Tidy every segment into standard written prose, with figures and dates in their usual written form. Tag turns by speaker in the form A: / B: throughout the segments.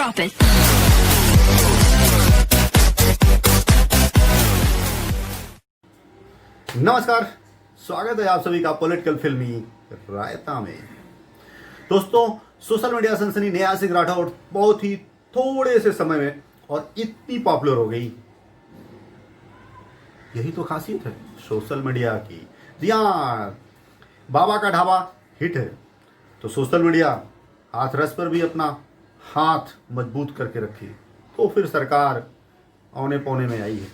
A: Drop it.
B: नमस्कार, स्वागत है आप सभी का पॉलिटिकल फिल्मी रायता में। दोस्तों, सोशल मीडिया सनसनी नेहा सिंह राठौर बहुत ही थोड़े से समय में और इतनी पॉपुलर हो गई। यही तो खासियत है सोशल मीडिया की। जी हाँ, बाबा का ढाबा हिट है तो सोशल मीडिया हाथरस पर भी अपना हाथ मजबूत करके रखी, तो फिर सरकार औने पौने में आई है।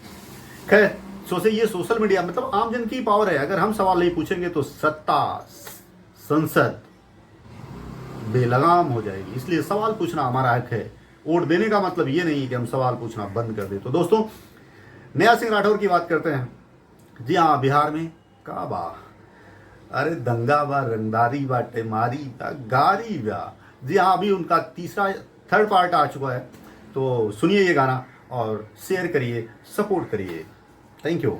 B: खैर, ये सोशल मीडिया मतलब आम जन की पावर है। अगर हम सवाल नहीं पूछेंगे तो सत्ता संसद बेलगाम हो जाएगी। इसलिए सवाल पूछना हमारा हक है। वोट देने का मतलब ये नहीं कि हम सवाल पूछना बंद कर दें। तो दोस्तों, नेहा सिंह राठौर की बात करते हैं। जी हाँ, बिहार में का बा, अरे दंगा बा, रंगदारी बा, टेमारी बा, गारी बा। जी हाँ, अभी उनका थर्ड पार्ट आ चुका है। तो सुनिए ये गाना और शेयर करिए, सपोर्ट करिए। Thank you.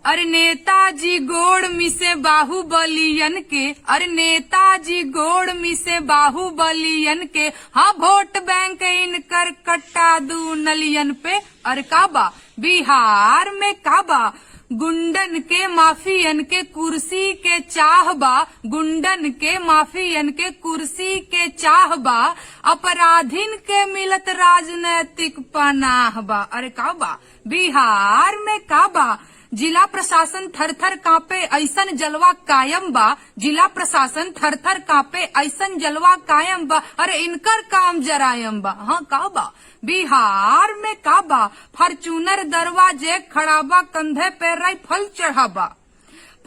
C: अरे नेताजी गोड़ मिसे बाहुबलियन के, अरे नेताजी गोड़ मिसे बाहुबलियन के, हाँ वोट बैंक इनकर कट्टा दू नलियन पे। अरे काबा बिहार में काबा, गुंडन के माफियन के कुर्सी के चाहबा, गुंडन के माफियन के कुर्सी के चाहबा, अपराधीन के मिलत राजनैतिक पनाहबा। अरे काबा बिहार में काबा, जिला प्रशासन थर थर कांपे ऐसन जलवा कायम बा, जिला प्रशासन थर थर कांपे ऐसन जलवा कायम बा। अरे इनकर काम जरायम बा। हाँ काबा बिहार में काबा, फॉर्चूनर दरवाजे खड़ाबा, कंधे पे राइफल चढ़ाबा,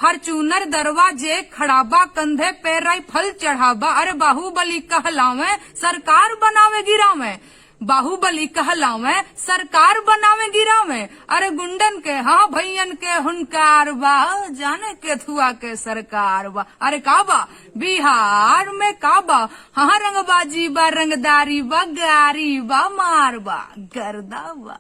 C: फॉर्चूनर दरवाजे खड़ाबा, कंधे पे राइफल चढ़ाबा। अरे बाहुबली कहलावे सरकार बनावे गिरावे, बाहुबली कहलावे सरकार बनावे गिरावे। अरे गुंडन के हाँ भैयन के हुनकार बा, जाने के थुआ के सरकार बा। अरे काबा बिहार में काबा, हाँ रंगबाजी बा, रंगदारी बा, गारी बा, मार बा, गर्दा बा।